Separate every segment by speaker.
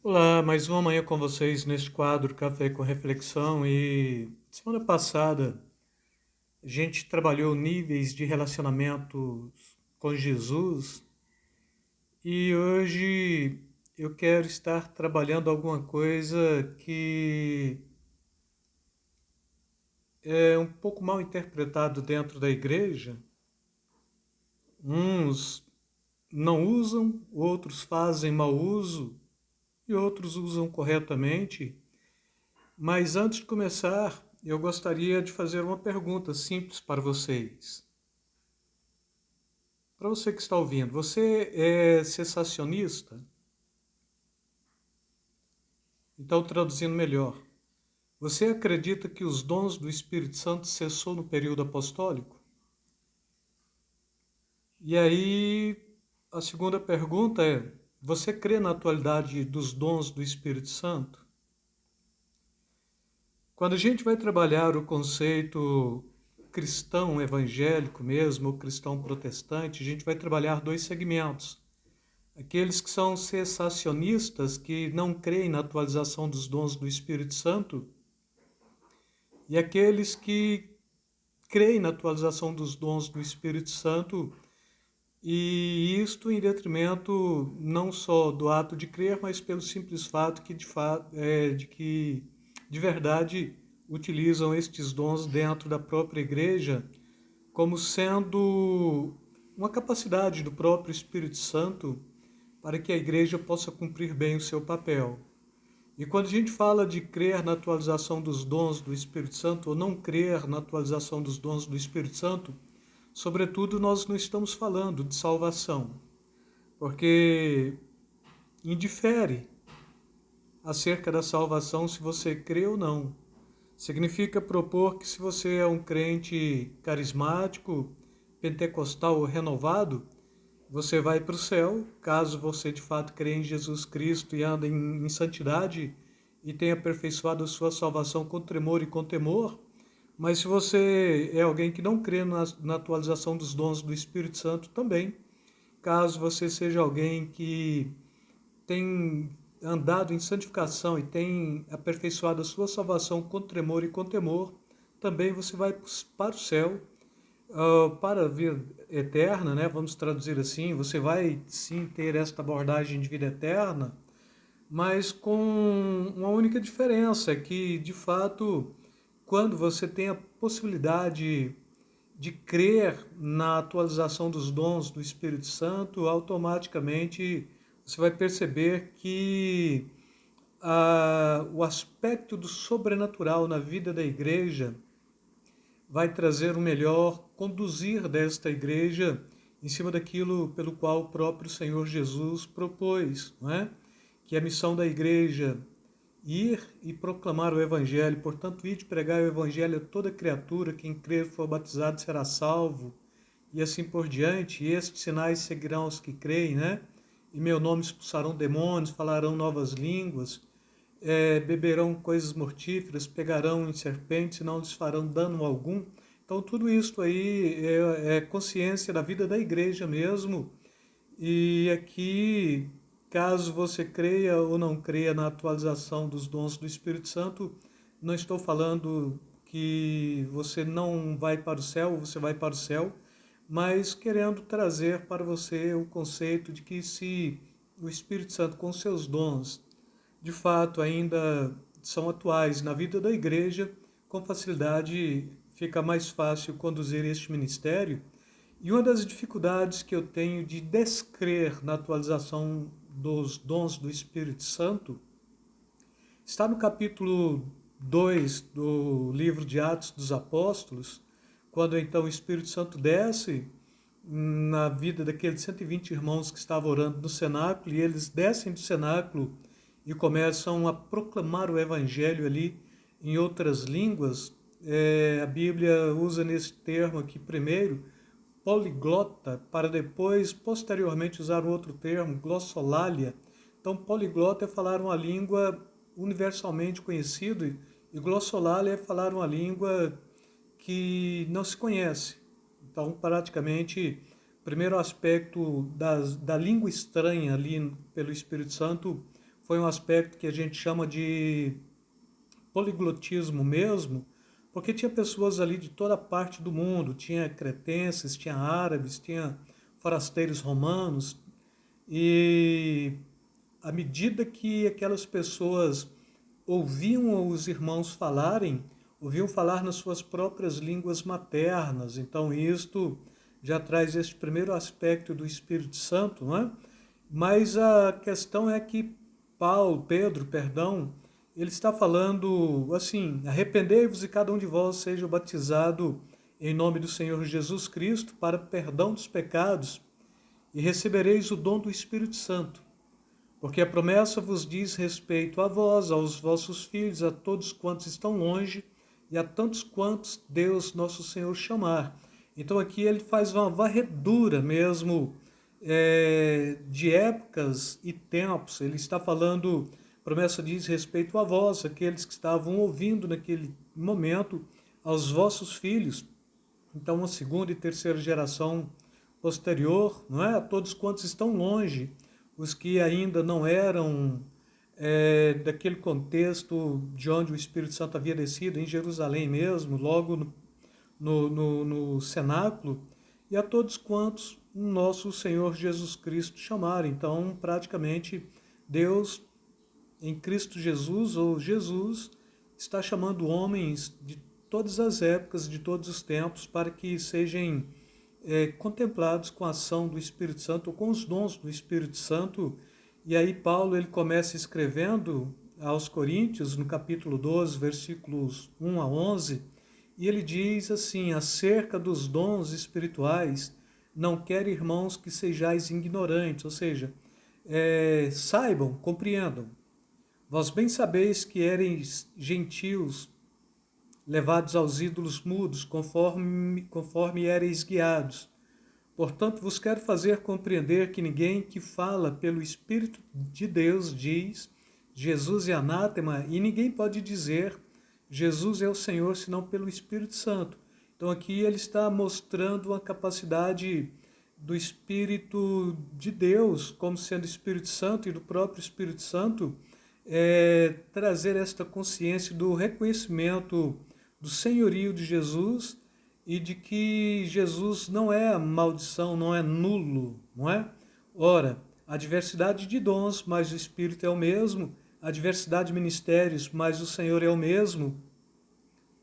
Speaker 1: Olá, mais uma manhã com vocês neste quadro Café com Reflexão. E semana passada a gente trabalhou níveis de relacionamento com Jesus e hoje eu quero estar trabalhando alguma coisa que é um pouco mal interpretado dentro da igreja. Uns não usam, outros fazem mau uso e outros usam corretamente. Mas antes de começar, eu gostaria de fazer uma pergunta simples para vocês. Para você que está ouvindo, você é cessacionista? Então, traduzindo melhor, você acredita que os dons do Espírito Santo cessou no período apostólico? E aí, a segunda pergunta é: você crê na atualidade dos dons do Espírito Santo? Quando a gente vai trabalhar o conceito cristão evangélico mesmo, ou cristão protestante, a gente vai trabalhar dois segmentos. Aqueles que são cessacionistas, que não creem na atualização dos dons do Espírito Santo, e aqueles que creem na atualização dos dons do Espírito Santo, e isto em detrimento não só do ato de crer, mas pelo simples fato que de que de verdade utilizam estes dons dentro da própria igreja como sendo uma capacidade do próprio Espírito Santo para que a igreja possa cumprir bem o seu papel. E quando a gente fala de crer na atualização dos dons do Espírito Santo ou não crer na atualização dos dons do Espírito Santo, sobretudo nós não estamos falando de salvação, porque indifere acerca da salvação se você crê ou não. Significa propor que se você é um crente carismático, pentecostal ou renovado, você vai para o céu, caso você de fato crê em Jesus Cristo e anda em santidade e tenha aperfeiçoado a sua salvação com tremor e com temor. Mas se você é alguém que não crê na atualização dos dons do Espírito Santo também, caso você seja alguém que tem andado em santificação e tem aperfeiçoado a sua salvação com tremor e com temor, também você vai para o céu, para a vida eterna, né? Vamos traduzir assim, você vai sim ter esta abordagem de vida eterna, mas com uma única diferença, que de fato, quando você tem a possibilidade de crer na atualização dos dons do Espírito Santo, automaticamente você vai perceber que o aspecto do sobrenatural na vida da igreja vai trazer o melhor conduzir desta igreja em cima daquilo pelo qual o próprio Senhor Jesus propôs, não é? Que a missão da igreja ir e proclamar o evangelho, portanto, ir de pregar o evangelho a toda criatura, quem crer e for batizado será salvo, e assim por diante. E estes sinais seguirão os que creem, né? Em meu nome expulsarão demônios, falarão novas línguas, beberão coisas mortíferas, pegarão em serpentes e não lhes farão dano algum. Então tudo isso aí é consciência da vida da igreja mesmo. E aqui, caso você creia ou não creia na atualização dos dons do Espírito Santo, não estou falando que você não vai para o céu, ou você vai para o céu, mas querendo trazer para você o conceito de que se o Espírito Santo com seus dons de fato ainda são atuais na vida da igreja, com facilidade fica mais fácil conduzir este ministério. E uma das dificuldades que eu tenho de descrer na atualização dos dons do Espírito Santo está no capítulo 2 do livro de Atos dos Apóstolos, quando então o Espírito Santo desce na vida daqueles 120 irmãos que estavam orando no cenáculo, e eles descem do cenáculo e começam a proclamar o evangelho ali em outras línguas. A Bíblia usa nesse termo aqui primeiro, poliglota, para depois, posteriormente, usar um outro termo, glossolalia. Então, poliglota é falar uma língua universalmente conhecida e glossolalia é falar uma língua que não se conhece. Então, praticamente, o primeiro aspecto da língua estranha ali pelo Espírito Santo foi um aspecto que a gente chama de poliglotismo mesmo, porque tinha pessoas ali de toda parte do mundo, tinha cretenses, tinha árabes, tinha forasteiros romanos, e à medida que aquelas pessoas ouviam os irmãos falarem, ouviam falar nas suas próprias línguas maternas. Então, isto já traz este primeiro aspecto do Espírito Santo, não é? Mas a questão é que Pedro, ele está falando assim: arrependei-vos e cada um de vós seja batizado em nome do Senhor Jesus Cristo para perdão dos pecados e recebereis o dom do Espírito Santo. Porque a promessa vos diz respeito a vós, aos vossos filhos, a todos quantos estão longe e a tantos quantos Deus nosso Senhor chamar. Então aqui ele faz uma varredura mesmo de épocas e tempos. Ele está falando, a promessa diz respeito a vós, aqueles que estavam ouvindo naquele momento, aos vossos filhos. Então uma segunda e terceira geração posterior, não é? A todos quantos estão longe, os que ainda não eram daquele contexto de onde o Espírito Santo havia descido, em Jerusalém mesmo, logo no cenáculo, e a todos quantos o nosso Senhor Jesus Cristo chamar. Então, praticamente, Deus, em Cristo Jesus, ou Jesus, está chamando homens de todas as épocas, de todos os tempos, para que sejam contemplados com a ação do Espírito Santo, ou com os dons do Espírito Santo. E aí Paulo ele começa escrevendo aos Coríntios, no capítulo 12, versículos 1 a 11, e ele diz assim: acerca dos dons espirituais, não quero, irmãos, que sejais ignorantes, ou seja, saibam, compreendam. Vós bem sabeis que ereis gentios, levados aos ídolos mudos, conforme éreis guiados. Portanto, vos quero fazer compreender que ninguém que fala pelo Espírito de Deus diz Jesus é anátema, e ninguém pode dizer Jesus é o Senhor senão pelo Espírito Santo. Então aqui ele está mostrando a capacidade do Espírito de Deus, como sendo Espírito Santo, e do próprio Espírito Santo, trazer esta consciência do reconhecimento do senhorio de Jesus e de que Jesus não é maldição, não é nulo, não é? Ora, a diversidade de dons, mas o Espírito é o mesmo, a diversidade de ministérios, mas o Senhor é o mesmo,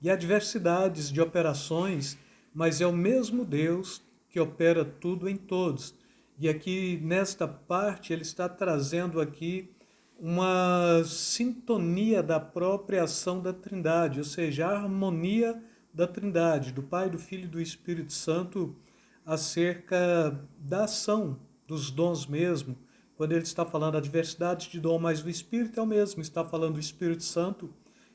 Speaker 1: e há diversidades de operações, mas é o mesmo Deus que opera tudo em todos. E aqui, nesta parte, ele está trazendo aqui uma sintonia da própria ação da Trindade, ou seja, a harmonia da Trindade, do Pai, do Filho e do Espírito Santo, acerca da ação dos dons mesmo. Quando ele está falando a diversidade de dom, mas o Espírito é o mesmo, está falando do Espírito Santo,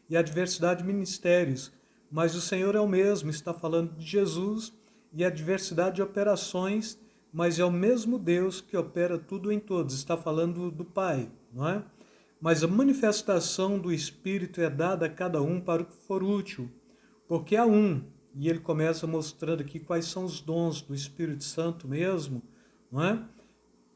Speaker 1: e a diversidade de ministérios, mas o Senhor é o mesmo, está falando de Jesus, e a diversidade de operações, mas é o mesmo Deus que opera tudo em todos, está falando do Pai, não é? Mas a manifestação do Espírito é dada a cada um para o que for útil, porque há um, e ele começa mostrando aqui quais são os dons do Espírito Santo mesmo, não é?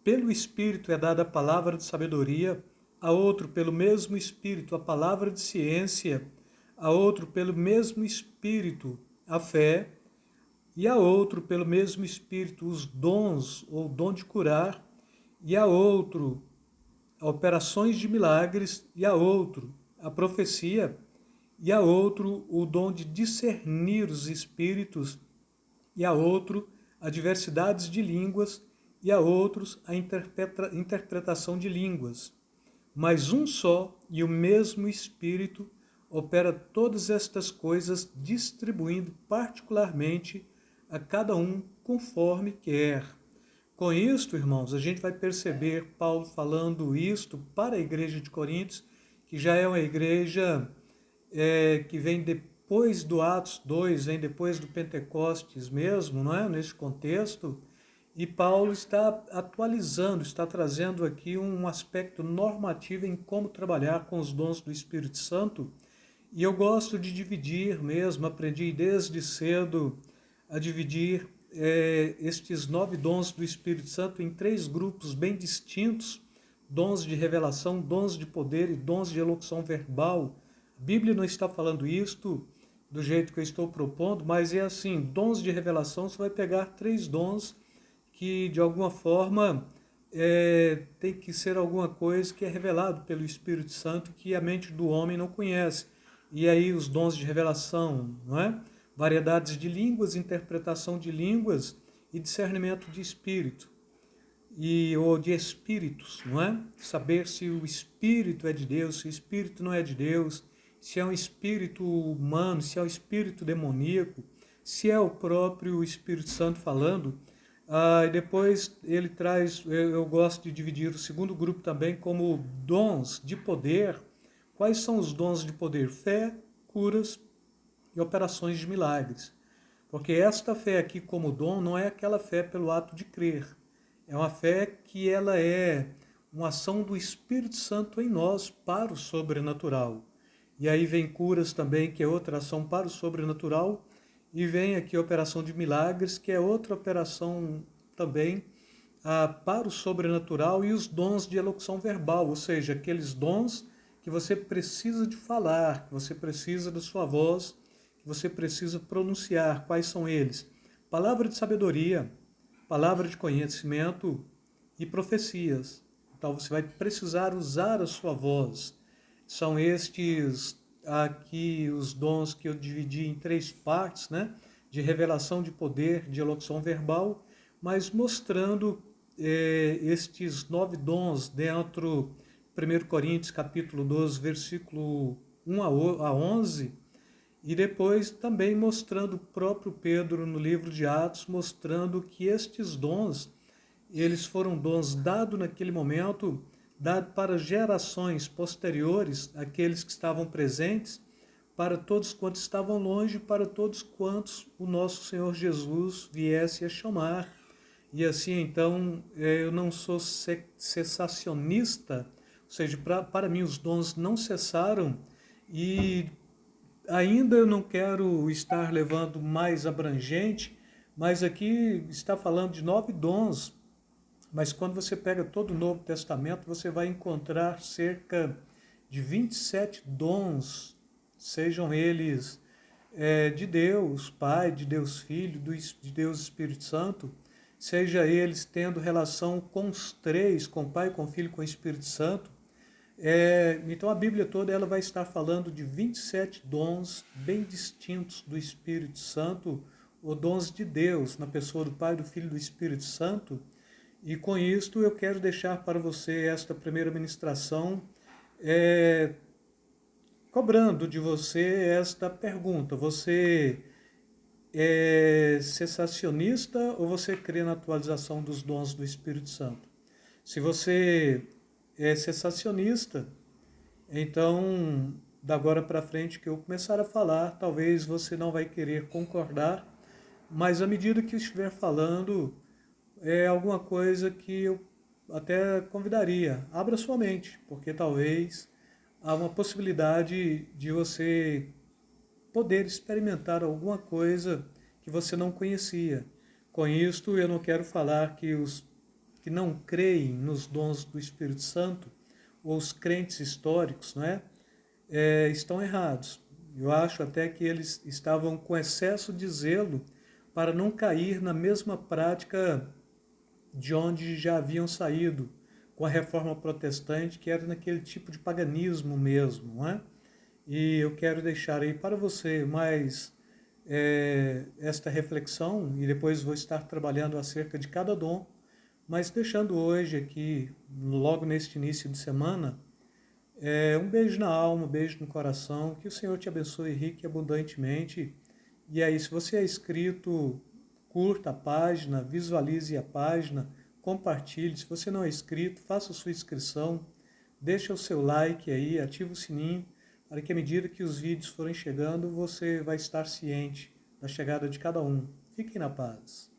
Speaker 1: Pelo Espírito é dada a palavra de sabedoria, a outro pelo mesmo Espírito a palavra de ciência, a outro pelo mesmo Espírito a fé, e a outro pelo mesmo Espírito os dons ou dom de curar, e a outro operações de milagres, e a outro a profecia, e a outro o dom de discernir os espíritos, e a outro a diversidades de línguas, e a outros a interpretação de línguas. Mas um só e o mesmo Espírito opera todas estas coisas, distribuindo particularmente a cada um conforme quer. Com isto, irmãos, a gente vai perceber Paulo falando isto para a igreja de Coríntios, que já é uma igreja que vem depois do Atos 2, vem depois do Pentecostes mesmo, não é? Nesse contexto. E Paulo está atualizando, está trazendo aqui um aspecto normativo em como trabalhar com os dons do Espírito Santo. E eu gosto de dividir mesmo, aprendi desde cedo a dividir estes 9 dons do Espírito Santo em 3 grupos bem distintos, dons de revelação, dons de poder e dons de elocução verbal. A Bíblia não está falando isto do jeito que eu estou propondo, mas é assim, dons de revelação, você vai pegar 3 dons que de alguma forma tem que ser alguma coisa que é revelado pelo Espírito Santo que a mente do homem não conhece. E aí os dons de revelação, não é? Variedades de línguas, interpretação de línguas e discernimento de espírito ou de espíritos, não é? Saber se o espírito é de Deus, se o espírito não é de Deus, se é um espírito humano, se é um espírito demoníaco, se é o próprio Espírito Santo falando. E depois ele traz, eu gosto de dividir o segundo grupo também como dons de poder. Quais são os dons de poder? Fé, curas e operações de milagres. Porque esta fé aqui como dom não é aquela fé pelo ato de crer. É uma fé que ela é uma ação do Espírito Santo em nós para o sobrenatural. E aí vem curas também, que é outra ação para o sobrenatural. E vem aqui a operação de milagres, que é outra operação também para o sobrenatural. E os dons de elocução verbal, ou seja, aqueles dons que você precisa de falar, que você precisa da sua voz, que você precisa pronunciar. Quais são eles? Palavra de sabedoria, palavra de conhecimento e profecias. Então você vai precisar usar a sua voz. São estes aqui os dons que eu dividi em 3 partes, né? De revelação de poder, de elocução verbal, mas mostrando estes 9 dons dentro de 1 Coríntios capítulo 12, versículo 1 a 11, e depois também mostrando o próprio Pedro no livro de Atos, mostrando que estes dons, eles foram dons dados naquele momento, dados para gerações posteriores, aqueles que estavam presentes, para todos quantos estavam longe, para todos quantos o nosso Senhor Jesus viesse a chamar. E assim, então, eu não sou cessacionista, ou seja, para mim os dons não cessaram, e ainda eu não quero estar levando mais abrangente, mas aqui está falando de 9 dons, mas quando você pega todo o Novo Testamento, você vai encontrar cerca de 27 dons, sejam eles de Deus Pai, de Deus Filho, de Deus Espírito Santo, seja eles tendo relação com os 3, com Pai, com Filho, com Espírito Santo. Então a Bíblia toda ela vai estar falando de 27 dons bem distintos do Espírito Santo, ou dons de Deus, na pessoa do Pai, do Filho e do Espírito Santo. E com isto eu quero deixar para você esta primeira ministração, cobrando de você esta pergunta: você é cessacionista ou você crê na atualização dos dons do Espírito Santo? Se você é cessacionista, então, da agora para frente que eu começar a falar, talvez você não vai querer concordar, mas à medida que eu estiver falando, é alguma coisa que eu até convidaria. Abra sua mente, porque talvez há uma possibilidade de você poder experimentar alguma coisa que você não conhecia. Com isto, eu não quero falar que os que não creem nos dons do Espírito Santo, ou os crentes históricos, não é? Estão errados. Eu acho até que eles estavam com excesso de zelo para não cair na mesma prática de onde já haviam saído com a reforma protestante, que era naquele tipo de paganismo mesmo, não é? E eu quero deixar aí para você mais esta reflexão, e depois vou estar trabalhando acerca de cada dom, mas deixando hoje aqui, logo neste início de semana, um beijo na alma, um beijo no coração, que o Senhor te abençoe rique e abundantemente. E aí, se você é inscrito, curta a página, visualize a página, compartilhe. Se você não é inscrito, faça a sua inscrição, deixa o seu like aí, ativa o sininho, para que à medida que os vídeos forem chegando, você vai estar ciente da chegada de cada um. Fiquem na paz.